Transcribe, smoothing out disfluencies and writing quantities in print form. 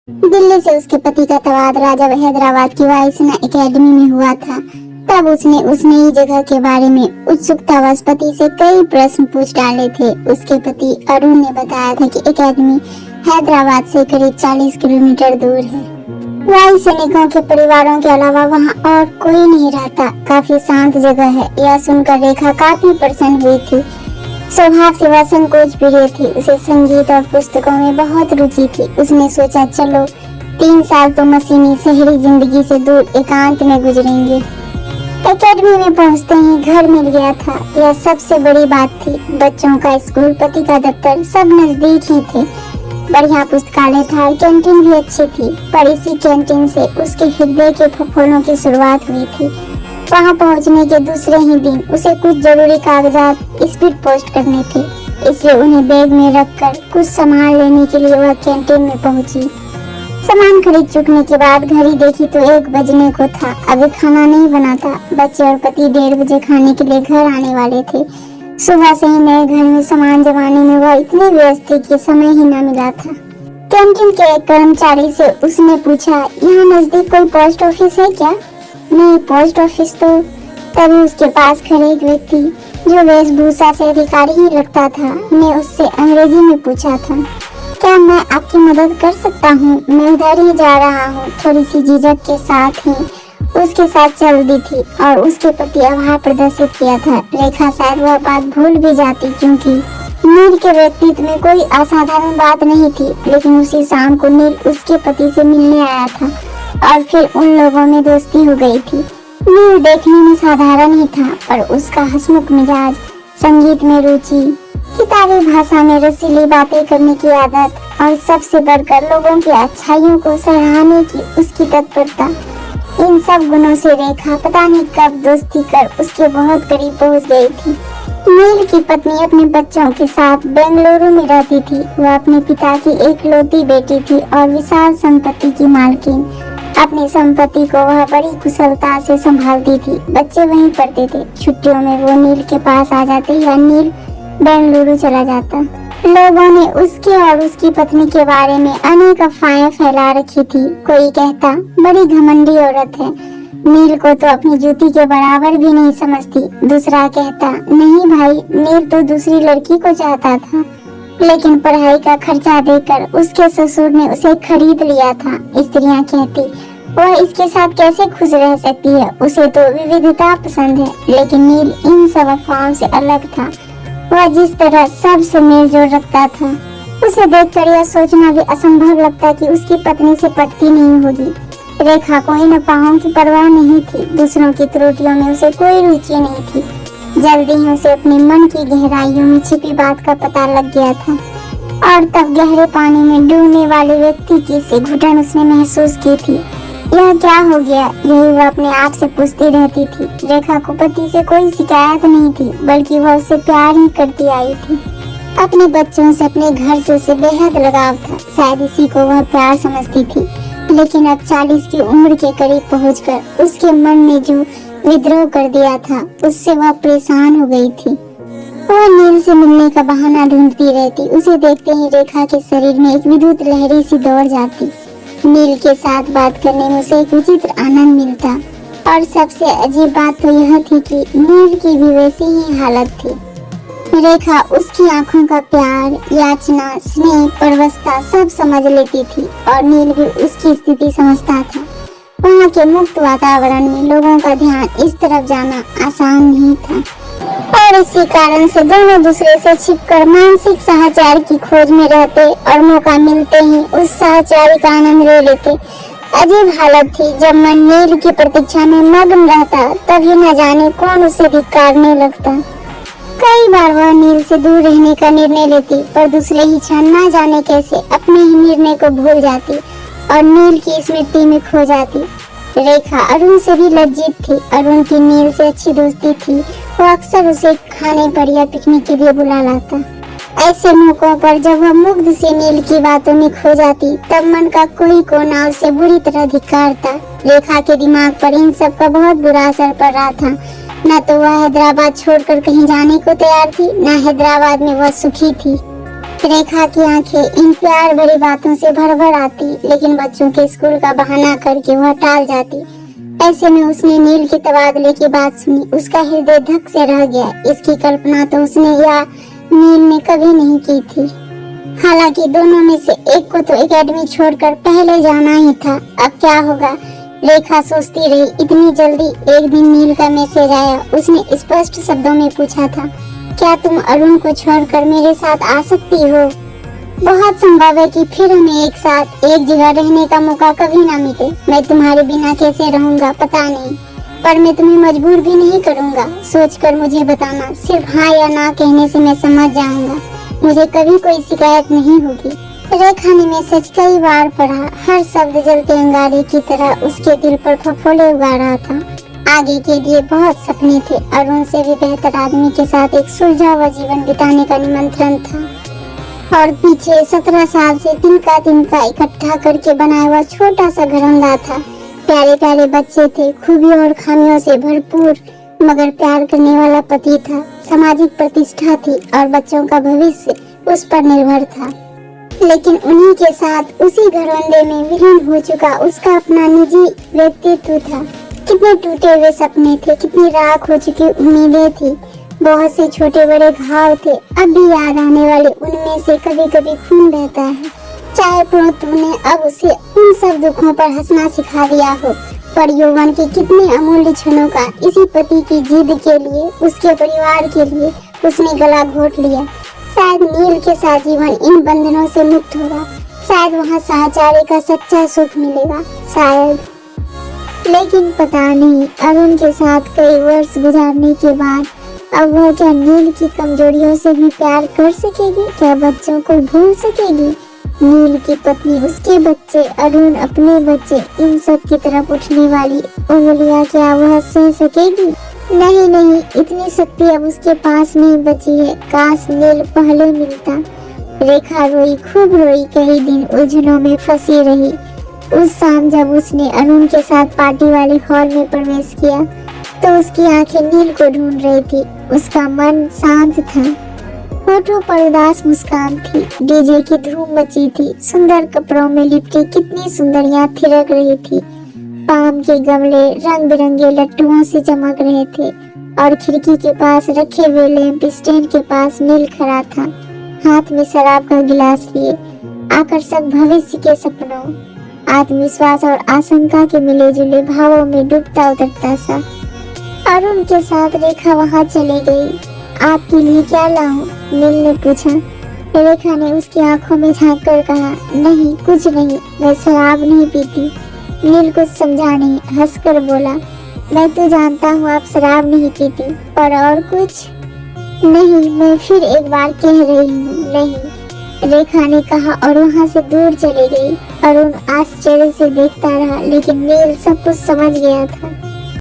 दिल्ली से उसके पति का तबादला जब हैदराबाद की वायुसेना एकेडमी में हुआ था, तब उसने उस नई जगह के बारे में उत्सुकतावश पति से कई प्रश्न पूछ डाले थे। उसके पति अरुण ने बताया था कि एकेडमी हैदराबाद से करीब 40 किलोमीटर दूर है। वायु सैनिकों के परिवारों के अलावा वहाँ और कोई नहीं रहता, काफी शांत जगह है। यह सुनकर रेखा काफी प्रसन्न हुई थी। स्वभाव से वह संकोच प्रिय थी। उसे संगीत और पुस्तकों में बहुत रुचि थी। उसने सोचा, चलो 3 साल तो मशीनी शहरी जिंदगी से दूर एकांत में गुजरेंगे। एकेडमी में पहुंचते ही घर मिल गया था। यह सबसे बड़ी बात थी। बच्चों का स्कूल, पति का दफ्तर सब नजदीक ही थे। बढ़िया पुस्तकालय था और कैंटीन भी अच्छी थी। पर इसी कैंटीन से उसके हृदय के फफोलों की शुरुआत हुई थी। वहां पहुंचने के दूसरे ही दिन उसे कुछ जरूरी कागजात स्पीड पोस्ट करने थे, इसलिए उन्हें बैग में रखकर कुछ सामान लेने के लिए वह कैंटीन में पहुंची। सामान खरीद चुकने के बाद घड़ी देखी तो 1 बजने को था। अभी खाना नहीं बना था। बच्चे और पति 1:30 बजे खाने के लिए घर आने वाले थे। सुबह से ही नए घर में सामान जमाने में वह इतनी व्यस्त थी कि समय ही न मिला था। कैंटीन के एक कर्मचारी से उसने पूछा, यहाँ नजदीक कोई पोस्ट ऑफिस है क्या? नहीं, पोस्ट ऑफिस तो। तभी उसके पास खड़े एक व्यक्ति जो वेशभूषा से अधिकारी ही लगता था, ने उससे अंग्रेजी में पूछा था, क्या मैं आपकी मदद कर सकता हूँ? मैं उधर ही जा रहा हूँ। थोड़ी सी झिझक के साथ ही उसके साथ चल दी थी और उसके प्रति आभार प्रदर्शित किया था। रेखा शायद वह बात भूल भी जाती, क्योंकि नील के व्यक्तित्व में कोई असाधारण बात नहीं थी। लेकिन उसी शाम को नील उसके पति से मिलने आया था और फिर उन लोगों में दोस्ती हो गई थी। नील देखने में साधारण ही था, पर उसका हंसमुख मिजाज, संगीत में रुचि, किताबी भाषा में रसीली बातें करने की आदत और सबसे बढ़कर लोगों की अच्छाइयों को सराहने की उसकी तत्परता, इन सब गुणों से रेखा पता नहीं कब दोस्ती कर उसके बहुत करीब पहुंच गई थी। नील की पत्नी अपने बच्चों के साथ बेंगलुरु में रहती थी। वह अपने पिता की एकलौती बेटी थी और विशाल संपत्ति की मालकिन। अपनी संपत्ति को वह बड़ी कुशलता से संभालती थी। बच्चे वहीं पढ़ते थे। छुट्टियों में वो नील के पास आ जाते या नील बेंगलुरु चला जाता। लोगों ने उसके और उसकी पत्नी के बारे में अनेक अफवाहें फैला रखी थी। कोई कहता, बड़ी घमंडी औरत है, नील को तो अपनी जूती के बराबर भी नहीं समझती। दूसरा कहता, नहीं भाई, नील तो दूसरी लड़की को चाहता था, लेकिन पढ़ाई का खर्चा देकर उसके ससुर ने उसे खरीद लिया था। स्त्रियां कहती, वह इसके साथ कैसे खुश रह सकती है, उसे तो विविधता पसंद है। लेकिन नील इन सब अफवाहों से अलग था। वह जिस तरह सबसे मेलजोल रखता था, उसे देखकर यह सोचना भी असंभव लगता कि उसकी पत्नी से पटती नहीं होगी। रेखा को इन अफवाहों की परवाह नहीं थी। दूसरों की त्रुटियों में उसे कोई रुचि नहीं थी। जल्दी ही उसे अपने मन की गहराइयों में छिपी बात का पता लग गया था। और तब गहरे पानी में डूबने वाले व्यक्ति की सी घुटन उसने महसूस की थी। यह क्या हो गया, यही वह अपने आप से पूछती रहती थी। रेखा को पति से कोई शिकायत नहीं थी, बल्कि वह उससे प्यार ही करती आई थी। अपने बच्चों से, अपने घर से उसे बेहद लगाव था। शायद इसी को वह प्यार समझती थी। लेकिन अब 40 की उम्र के करीब पहुंचकर उसके मन ने जो विद्रोह कर दिया था, उससे वह परेशान हो गई थी। वह नील से मिलने का बहाना ढूंढती रहती। उसे देखते ही रेखा के शरीर में एक विद्युत लहरी सी दौड़ जाती। नील के साथ बात करने में उसे एक विचित्र आनंद मिलता। और सबसे अजीब बात तो यह थी कि नील की भी वैसी ही हालत थी। रेखा उसकी आंखों का प्यार, याचना, स्नेह, परवशता सब समझ लेती थी और नील भी उसकी स्थिति समझता था। वहाँ के मुक्त वातावरण में लोगों का ध्यान इस तरफ जाना आसान नहीं था और इसी कारण से दोनों दूसरे से छिपकर मानसिक सहचार की खोज में रहते और मौका मिलते ही उस सहचार का आनंद ले लेते। अजीब हालत थी। जब मन नील की प्रतीक्षा में मग्न रहता, तभी न जाने कौन उसे धिक्कारने लगता। कई बार वह नील से दूर रहने का निर्णय लेती, पर दूसरे ही क्षण न जाने कैसे अपने ही निर्णय को भूल जाती और नील की स्मृति में खो जाती। रेखा अरुण से भी लज्जित थी। अरुण की नील से अच्छी दोस्ती थी। वो अक्सर उसे खाने पर या पिकनिक के लिए बुला लाता। ऐसे मौकों पर जब वह मुग्ध से नील की बातों में खो जाती, तब मन का कोई कोना उसे बुरी तरह धिक्कारता। रेखा के दिमाग पर इन सब का बहुत बुरा असर पड़ रहा था। न तो वह हैदराबाद छोड़कर कहीं जाने को तैयार थी, न हैदराबाद में वह सुखी थी। रेखा की आंखें इन प्यार भरी बातों से भर भर आती, लेकिन बच्चों के स्कूल का बहाना करके वह टाल जाती। ऐसे में उसने नील के तबादले की बात सुनी। उसका हृदय धक से रह गया। इसकी कल्पना तो उसने या नील ने कभी नहीं की थी। हालांकि दोनों में से एक को तो एकेडमी छोड़कर पहले जाना ही था। अब क्या होगा, रेखा सोचती रही। इतनी जल्दी एक दिन नील का मैसेज आया। उसने स्पष्ट शब्दों में पूछा था, क्या तुम अरुण को छोड़कर मेरे साथ आ सकती हो? बहुत संभव है कि फिर हमें एक साथ एक जगह रहने का मौका कभी ना मिले। मैं तुम्हारे बिना कैसे रहूंगा पता नहीं, पर मैं तुम्हें मजबूर भी नहीं करूंगा। सोचकर मुझे बताना, सिर्फ हाँ या ना कहने से मैं समझ जाऊंगा। मुझे कभी कोई शिकायत नहीं होगी। रेखा ने मैसेज कई बार पढ़ा। हर शब्द जलते अंगारे की तरह उसके दिल पर फफोले उगा रहा था। आगे के लिए बहुत सपने थे। अरुण से भी बेहतर आदमी के साथ एक सुलझा हुआ जीवन बिताने का निमंत्रण था, और पीछे 17 साल से तिनका इकट्ठा करके बनाया हुआ छोटा सा घरौंदा था। प्यारे प्यारे बच्चे थे, खूबियों और खामियों से भरपूर, मगर प्यार करने वाला पति था। सामाजिक प्रतिष्ठा थी और बच्चों का भविष्य उस पर निर्भर था। लेकिन उन्हीं के साथ उसी घरौंदे में विलीन हो चुका उसका अपना निजी व्यक्तित्व था। कितने टूटे हुए सपने थे, कितनी राख हो चुकी उम्मीदें थी, बहुत से छोटे बड़े घाव थे। अब भी याद आने वाले उनमें से कभी कभी खून बहता है। चाहे पड़ोतों ने अब उसे उन सब दुखों पर हंसना सिखा दिया हो, पर यौवन के कितने अमूल्य क्षणों का इसी पति की जिद के लिए, उसके परिवार के लिए उसने गला घोट लिया। शायद नील के साथ जीवन इन बंधनों से मुक्त होगा। शायद वहाँ साहचर्य का सच्चा सुख मिलेगा, शायद। लेकिन पता नहीं, अरुण के साथ कई वर्ष गुजारने के बाद अब वह क्या नील की कमजोरियों से भी प्यार कर सकेगी? क्या बच्चों को भूल सकेगी? नील की पत्नी, उसके बच्चे, अरुण अपने बच्चे, इन सब की तरफ उठने वाली उंगलियां क्या वह सह सकेगी? नहीं नहीं, इतनी शक्ति अब उसके पास नहीं बची है। काश नील पहले मिलता। रेखा रोई, खूब रोई, कई दिन उलझनों में फंसी रही। उस शाम जब उसने अरुण के साथ पार्टी वाले हॉल में प्रवेश किया तो उसकी आंखें नील को ढूंढ रही थी। उसका मन शांत था, होठों पर उदास मुस्कान थी। डीजे की धूम मची थी। सुंदर कपड़ों में लिपटी कितनी सुंदरियां थिरक रही थी। पाम के गमले रंग बिरंगे लट्टुओं से चमक रहे थे, और खिड़की के पास रखे हुए लैंप स्टैंड के पास नील खड़ा था, हाथ में शराब का गिलास लिए। आकर्षक भविष्य के सपनों, आत्मविश्वास और आशंका के मिले जुले भावों में डूबता उतरता सा। अरुण के साथ रेखा वहां चली गई। आपके लिए क्या लाऊं? नील ने पूछा। रेखा ने उसकी आंखों में झांक कर कहा, नहीं कुछ नहीं, मैं शराब नहीं पीती। नील कुछ समझा नहीं, हंसकर बोला, मैं तो जानता हूँ आप शराब नहीं पीती, पर और कुछ? नहीं, मैं फिर एक बार कह रही हूँ, नहीं, रेखा ने कहा और वहाँ से दूर चली गई। अरुण आश्चर्य से देखता रहा, लेकिन नील सब कुछ समझ गया था।